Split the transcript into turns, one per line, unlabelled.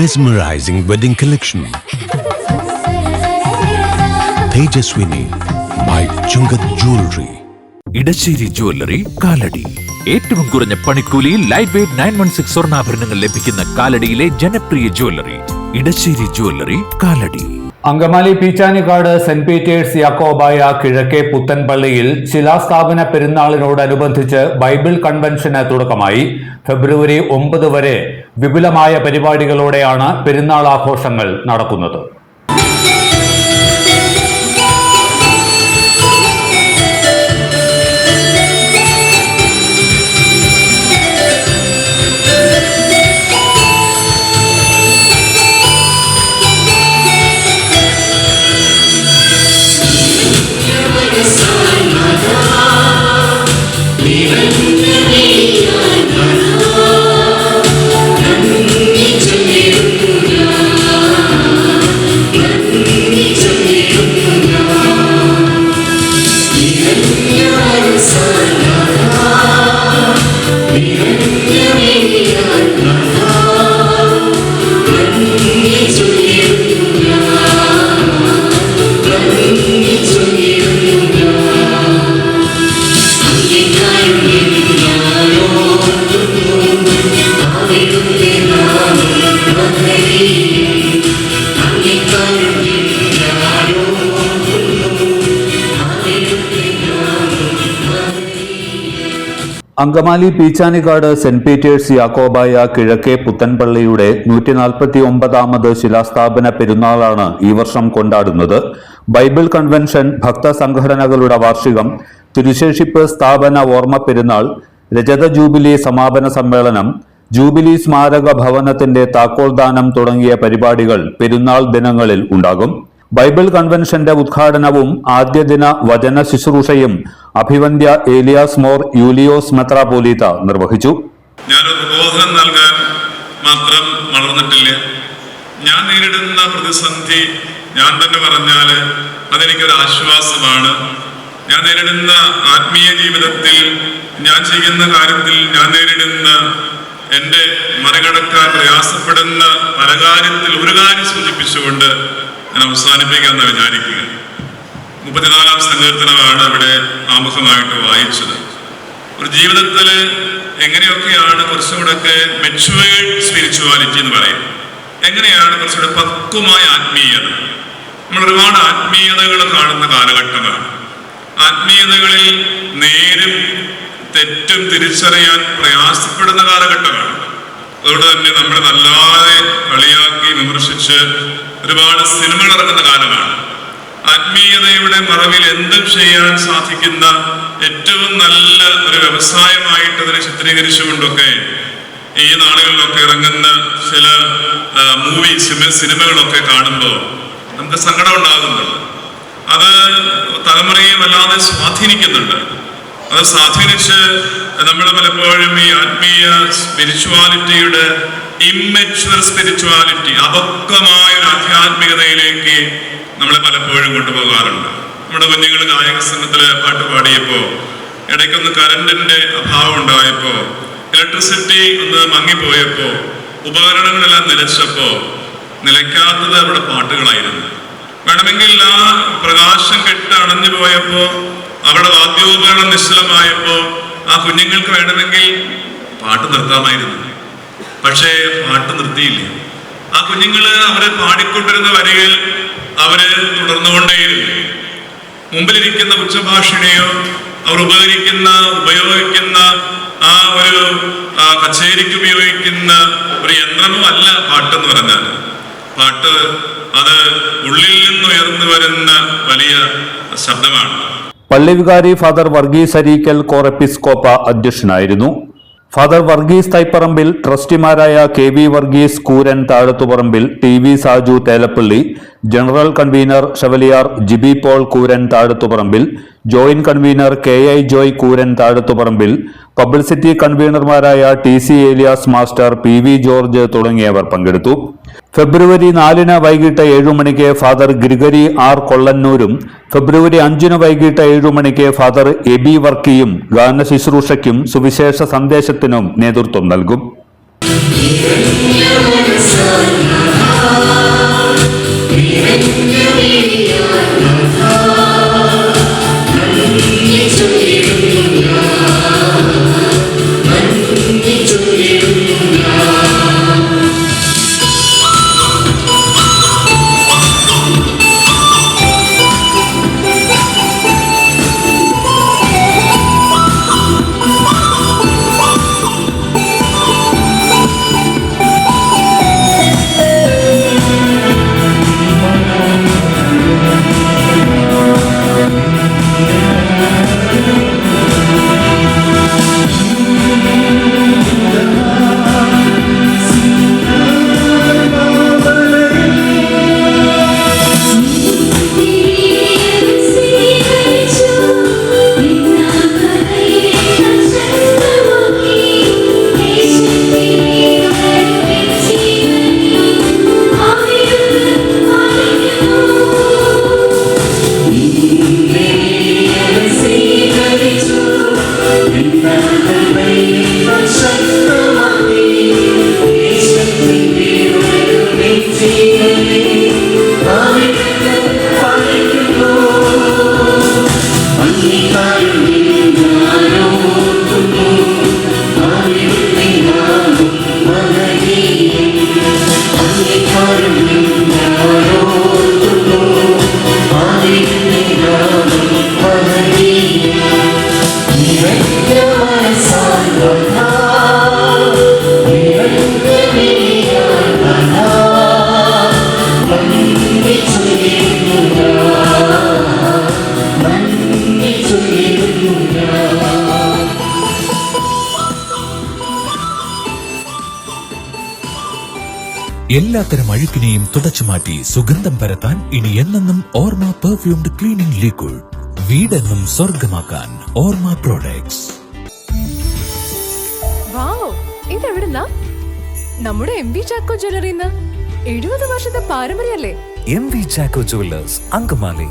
Mesmerizing wedding collection. Tejaswini by Chungat Jewelry.
Edassery jewellery Kalady. ഏറ്റവും കുറഞ്ഞ പണിക്കൂലിയിൽ ലൈറ്റ് വെയ്റ്റ് 916 സ്വർണ്ണാഭരണങ്ങൾ ലഭിക്കുന്ന കാലടിയിലെ ജനപ്രിയ jewellery Edassery jewellery Kalady.
Angamaly Peechanikkad saint Peter's Yakobaya കിഴക്കേ പുത്തൻപള്ളിയിൽ ശിലാസ്ഥാപന പെരുന്നാളിനോടനുബന്ധിച്ച് ബൈബിൾ കൺവെൻഷന് തുടക്കമായി. ഫെബ്രുവരി 9 വരെ വിപുലമായ പരിപാടികളോടെയാണ് പെരുന്നാൾ ആഘോഷങ്ങൾ നടക്കുന്നത്. അങ്കമാലി പീച്ചാനിക്കാട് സെന്റ് പീറ്റേഴ്സ് യാക്കോബായ കിഴക്കേ പുത്തൻപള്ളിയുടെ 149ാമത് ശിലാസ്ഥാപന പെരുന്നാളാണ് ഈ വർഷം കൊണ്ടാടുന്നത്. ബൈബിൾ കൺവെൻഷൻ, ഭക്തസംഘടനകളുടെ വാർഷികം, തിരുശേഷിപ്പ് സ്ഥാപന ഓർമ്മ പെരുന്നാൾ, രജത ജൂബിലി സമാപന സമ്മേളനം, ജൂബിലി സ്മാരക ഭവനത്തിന്റെ താക്കോൽദാനം തുടങ്ങിയ പരിപാടികൾ പെരുന്നാൾ ദിനങ്ങളിൽ ഉണ്ടാകും. ബൈബിൾ കൺവെൻഷന്റെ ഉദ്ഘാടനവും ആദ്യദിന വചന ശുശ്രൂഷയും അഭിവന്ദ്യ ഏലിയാസ് മോർ യൂലിയോസ് മെത്രാപോലീത്ത നിർവഹിച്ചു.
ഞാനൊരു പ്രബോധനം നൽകാൻ മാത്രം വളർന്നിട്ടില്ല. ഞാൻ നേരിടുന്ന പ്രതിസന്ധി ഞാൻ തന്നെ പറഞ്ഞാൽ അതെനിക്കൊരു ആശ്വാസമാണ്. ഞാൻ നേരിടുന്ന ആത്മീയ ജീവിതത്തിൽ, ഞാൻ ചെയ്യുന്ന കാര്യത്തിൽ ഞാൻ നേരിടുന്ന എൻ്റെ മറികടക്കാൻ പ്രയാസപ്പെടുന്ന പല കാര്യത്തിൽ ഒരു കാര്യം സൂചിപ്പിച്ചുകൊണ്ട് ഞാൻ അവസാനിപ്പിക്കാമെന്ന് വിചാരിക്കുക. 34ാം സങ്കീർത്തനമാണ് ഇവിടെ ആമുഖമായിട്ട് വായിച്ചത്. ഒരു ജീവിതത്തിൽ എങ്ങനെയൊക്കെയാണ് കുറച്ചുകൂടെയൊക്കെ മെച്യൂർഡ് സ്പിരിച്വാലിറ്റി എന്ന് പറയും, എങ്ങനെയാണ് കുറച്ചുകൂടെ പക്വമായ ആത്മീയത. നമ്മൾ ഒരുപാട് ആത്മീയതകൾ കാണുന്ന കാലഘട്ടമാണ്. ആത്മീയതകളിൽ നേരും തെറ്റും തിരിച്ചറിയാൻ പ്രയാസപ്പെടുന്ന കാലഘട്ടമാണ്. അതുകൊണ്ട് തന്നെ നമ്മൾ നല്ലാതെ കളിയാക്കി വിമർശിച്ച് ഒരുപാട് സിനിമകൾ ഇറങ്ങുന്ന കാലമാണ്. ആത്മീയതയുടെ മറവിൽ എന്തും ചെയ്യാൻ സാധിക്കുന്ന ഏറ്റവും നല്ല ഒരു വ്യവസായമായിട്ട് അതിനെ ചിത്രീകരിച്ചുകൊണ്ടൊക്കെ ഈ നാളുകളിലൊക്കെ ഇറങ്ങുന്ന ചില സിനിമകളൊക്കെ കാണുമ്പോൾ നമുക്ക് സങ്കടം ഉണ്ടാകുന്നുണ്ട്. അത് തലമുറയെ വല്ലാതെ സ്വാധീനിക്കുന്നുണ്ട്. അത് സ്വാധീനിച്ച് നമ്മൾ പലപ്പോഴും ഈ ആത്മീയ സ്പിരിച്വാലിറ്റിയുടെ ഇമ്മച്വർ സ്പിരിച്വാലിറ്റി, അപക്വമായ ഒരു ആധ്യാത്മികതയിലേക്ക് നമ്മളെ പലപ്പോഴും കൊണ്ടുപോകാറുണ്ട്. നമ്മുടെ കുഞ്ഞുങ്ങൾ ഗായക സംഘത്തില് പാട്ട് പാടിയപ്പോൾ, ഇടയ്ക്കൊന്ന് കറണ്ടിന്റെ അഭാവം ഉണ്ടായപ്പോൾ, ഇലക്ട്രിസിറ്റി ഒന്ന് മങ്ങിപ്പോയപ്പോ, ഉപകരണങ്ങളെല്ലാം നിലച്ചപ്പോ നിലയ്ക്കാത്തത് അവിടെ പാട്ടുകളായിരുന്നു. വേണമെങ്കിൽ ആ പ്രകാശം കെട്ട് അണഞ്ഞു പോയപ്പോ, അവിടെ വാദ്യോപകരണം നിശ്ചലമായപ്പോ ആ കുഞ്ഞുങ്ങൾക്ക് വേണമെങ്കിൽ പാട്ട് നിർത്താമായിരുന്നു. പക്ഷേ പാട്ട് നിർത്തിയില്ല. ആ കുഞ്ഞുങ്ങള് അവരെ പാടിക്കൊണ്ടിരുന്ന വരികൾ അവര് തുടർന്നുകൊണ്ടേയിരുന്നു. മുമ്പിലിരിക്കുന്ന ഉച്ചഭാഷിണിയോ അവർ ഉപയോഗിക്കുന്ന ആ ഒരു കച്ചേരിക്ക് ഉപയോഗിക്കുന്ന ഒരു യന്ത്രമോ അല്ല പാട്ടെന്ന് പറഞ്ഞാൽ. പാട്ട് അത് ഉള്ളിൽ നിന്ന് ഉയർന്നു വരുന്ന വലിയ ശബ്ദമാണ്.
പള്ളി വികാരി ഫാദർ വർഗീസ് അരീക്കൽ കോറെപ്പിസ്കോപ്പ അധ്യക്ഷനായിരുന്നു. ഫാദർ വർഗീസ് തൈപ്പറമ്പിൽ, ട്രസ്റ്റിമാരായ K V Varghese, Kooran Thazhathuparambil, T V Saju Thelappally, general convener chevalier Jibi Paul Kooran Thazhathuparambil, joint convener KI Joy Kooran Thazhathuparambil, publicity കൺവീനർമാരായ TC Elias master, PV George തുടങ്ങിയവർ പങ്കെടുത്തു. ഫെബ്രുവരി 4 വൈകിട്ട് 7 മണിക്ക് ഫാദർ ഗ്രിഗറി R കൊള്ളന്നൂരും ഫെബ്രുവരി 5 വൈകിട്ട് 7 മണിക്ക് ഫാദർ എബി വർക്കിയും ഗാന ശുശ്രൂഷയ്ക്കും സുവിശേഷ സന്ദേശത്തിനും നേതൃത്വം നൽകും.
എല്ലാത്തരം അഴുക്കിനെയും തുടച്ചുമാറ്റി സുഗന്ധം പരത്താൻ ഇനി എന്നെന്നും ഓർമ്മ പെർഫ്യൂംഡ് ക്ലീനിംഗ് ലിക്വിഡ്. വീടെന്നും സ്വർഗമാക്കാൻ ഓർമ്മ പ്രോഡക്ട്സ്.
ഇതെവിടുന്നാ? നമ്മുടെ MV ചാക്കോ ജ്വല്ലറിന്ന്. 70 വർഷത്തെ പാരമ്പര്യല്ലേ?
MV Chacko jewellers, Angamaly.